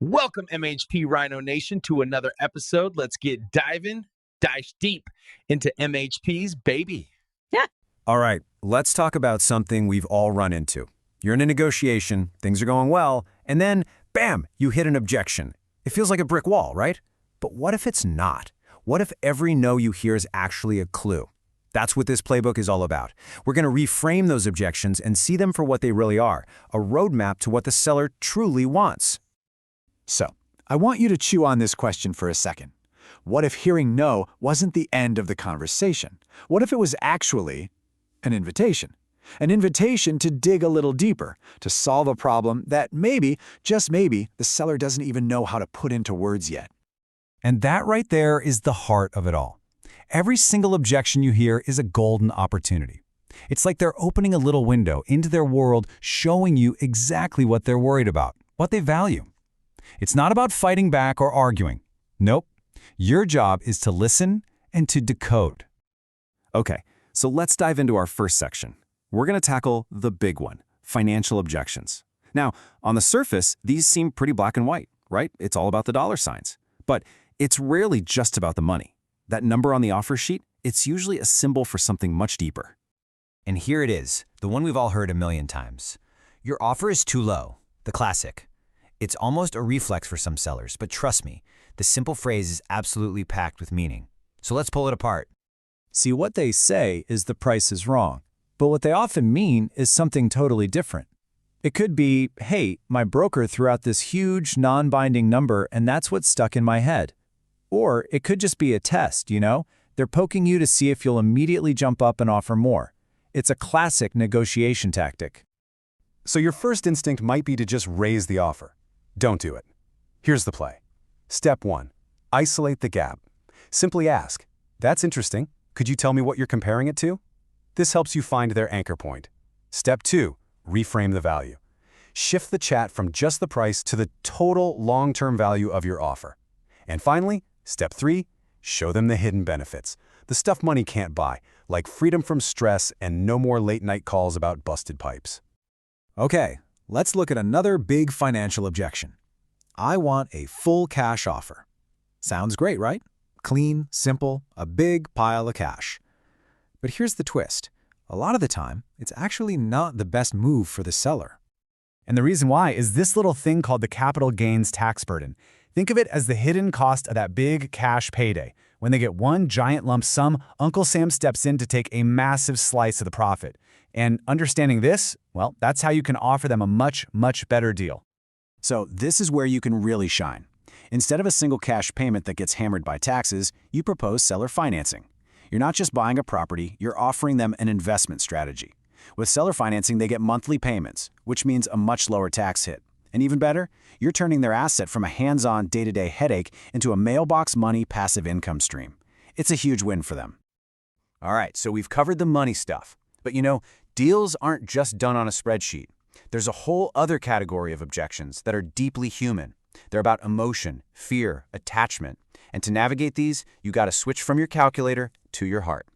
Welcome, MHP Rhino Nation, to another episode. Let's get dive deep into MHP's baby. Yeah. All right, let's talk about something we've all run into. You're in a negotiation, things are going well, and then, bam, you hit an objection. It feels like a brick wall, right? But what if it's not? What if every no you hear is actually a clue? That's what this playbook is all about. We're going to reframe those objections and see them for what they really are, a roadmap to what the seller truly wants. So, I want you to chew on this question for a second. What if hearing no wasn't the end of the conversation? What if it was actually an invitation? An invitation to dig a little deeper, to solve a problem that maybe, just maybe, the seller doesn't even know how to put into words yet. And that right there is the heart of it all. Every single objection you hear is a golden opportunity. It's like they're opening a little window into their world, showing you exactly what they're worried about, what they value. It's not about fighting back or arguing. Nope. Your job is to listen and to decode. Okay, so let's dive into our first section. We're going to tackle the big one, financial objections. Now, on the surface, these seem pretty black and white, right? It's all about the dollar signs. But it's rarely just about the money. That number on the offer sheet, it's usually a symbol for something much deeper. And here it is, the one we've all heard a million times. Your offer is too low, the classic. It's almost a reflex for some sellers, but trust me, the simple phrase is absolutely packed with meaning. So let's pull it apart. See, what they say is the price is wrong, but what they often mean is something totally different. It could be, hey, my broker threw out this huge, non-binding number and that's what stuck in my head. Or it could just be a test, you know? They're poking you to see if you'll immediately jump up and offer more. It's a classic negotiation tactic. So your first instinct might be to just raise the offer. Don't do it. Here's the play. Step 1. Isolate the gap. Simply ask, "That's interesting. Could you tell me what you're comparing it to?" This helps you find their anchor point. Step 2. Reframe the value. Shift the chat from just the price to the total long-term value of your offer. And finally, Step 3. Show them the hidden benefits, the stuff money can't buy, like freedom from stress and no more late-night calls about busted pipes. Okay, let's look at another big financial objection. I want a full cash offer. Sounds great, right? Clean, simple, a big pile of cash. But here's the twist. A lot of the time, it's actually not the best move for the seller. And the reason why is this little thing called the capital gains tax burden. Think of it as the hidden cost of that big cash payday. When they get one giant lump sum, Uncle Sam steps in to take a massive slice of the profit. And understanding this, well, that's how you can offer them a much, much better deal. So this is where you can really shine. Instead of a single cash payment that gets hammered by taxes, you propose seller financing. You're not just buying a property, you're offering them an investment strategy. With seller financing, they get monthly payments, which means a much lower tax hit. And even better, you're turning their asset from a hands-on, day-to-day headache into a mailbox money passive income stream. It's a huge win for them. All right, so we've covered the money stuff. But you know, deals aren't just done on a spreadsheet. There's a whole other category of objections that are deeply human. They're about emotion, fear, attachment. And to navigate these, you got to switch from your calculator to your heart.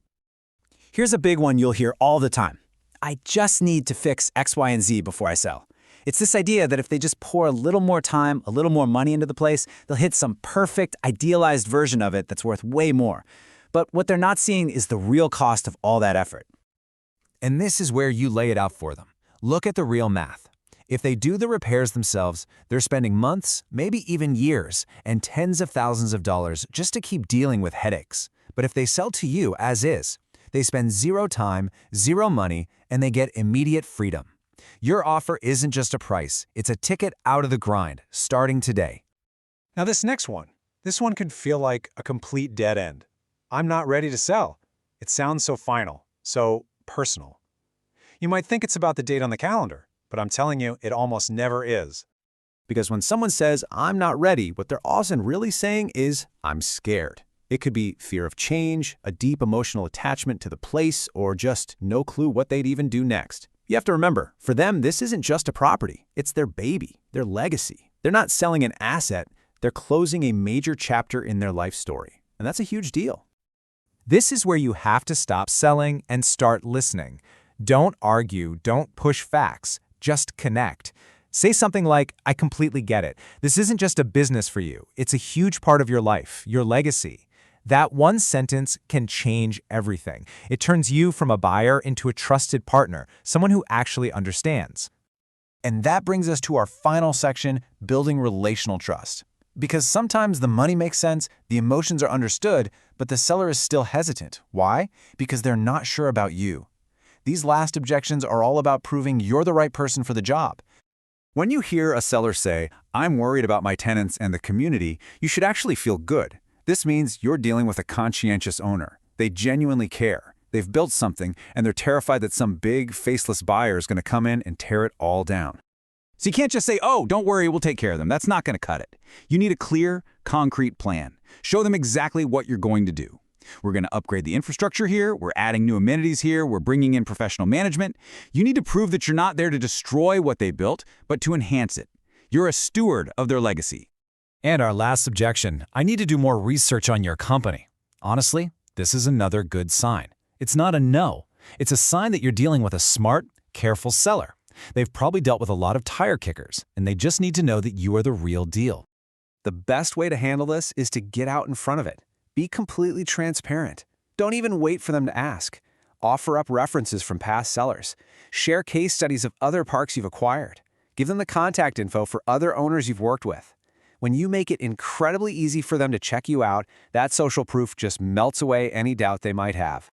Here's a big one you'll hear all the time. I just need to fix X, Y, and Z before I sell. It's this idea that if they just pour a little more time, a little more money into the place, they'll hit some perfect, idealized version of it that's worth way more. But what they're not seeing is the real cost of all that effort. And this is where you lay it out for them. Look at the real math. If they do the repairs themselves, they're spending months, maybe even years, and tens of thousands of dollars just to keep dealing with headaches. But if they sell to you as is, they spend zero time, zero money, and they get immediate freedom. Your offer isn't just a price, it's a ticket out of the grind, starting today. Now this next one, this one could feel like a complete dead end. I'm not ready to sell. It sounds so final, so personal. You might think it's about the date on the calendar, but I'm telling you, it almost never is. Because when someone says, I'm not ready, what they're often really saying is, I'm scared. It could be fear of change, a deep emotional attachment to the place, or just no clue what they'd even do next. You have to remember, for them, this isn't just a property. It's their baby, their legacy. They're not selling an asset. They're closing a major chapter in their life story. And that's a huge deal. This is where you have to stop selling and start listening. Don't argue, don't push facts, just connect. Say something like, I completely get it. This isn't just a business for you. It's a huge part of your life, your legacy. That one sentence can change everything. It turns you from a buyer into a trusted partner, someone who actually understands. And that brings us to our final section, building relational trust. Because sometimes the money makes sense, the emotions are understood, but the seller is still hesitant. Why? Because they're not sure about you. These last objections are all about proving you're the right person for the job. When you hear a seller say, I'm worried about my tenants and the community, you should actually feel good. This means you're dealing with a conscientious owner. They genuinely care. They've built something, and they're terrified that some big, faceless buyer is going to come in and tear it all down. So you can't just say, oh, don't worry, we'll take care of them. That's not going to cut it. You need a clear, concrete plan. Show them exactly what you're going to do. We're going to upgrade the infrastructure here. We're adding new amenities here. We're bringing in professional management. You need to prove that you're not there to destroy what they built, but to enhance it. You're a steward of their legacy. And our last objection, I need to do more research on your company. Honestly, this is another good sign. It's not a no. It's a sign that you're dealing with a smart, careful seller. They've probably dealt with a lot of tire kickers, and they just need to know that you are the real deal. The best way to handle this is to get out in front of it. Be completely transparent. Don't even wait for them to ask. Offer up references from past sellers. Share case studies of other parks you've acquired. Give them the contact info for other owners you've worked with. When you make it incredibly easy for them to check you out, that social proof just melts away any doubt they might have.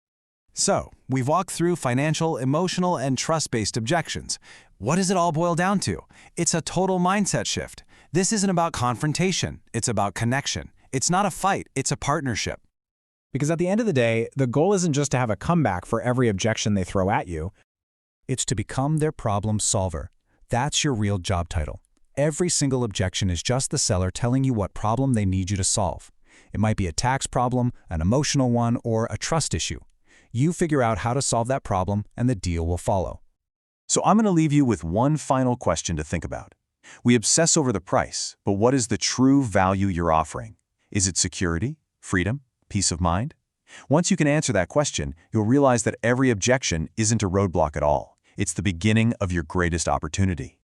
So, we've walked through financial, emotional, and trust-based objections. What does it all boil down to? It's a total mindset shift. This isn't about confrontation. It's about connection. It's not a fight. It's a partnership. Because at the end of the day, the goal isn't just to have a comeback for every objection they throw at you. It's to become their problem solver. That's your real job title. Every single objection is just the seller telling you what problem they need you to solve. It might be a tax problem, an emotional one, or a trust issue. You figure out how to solve that problem, and the deal will follow. So I'm going to leave you with one final question to think about. We obsess over the price, but what is the true value you're offering? Is it security, freedom, peace of mind? Once you can answer that question, you'll realize that every objection isn't a roadblock at all. It's the beginning of your greatest opportunity.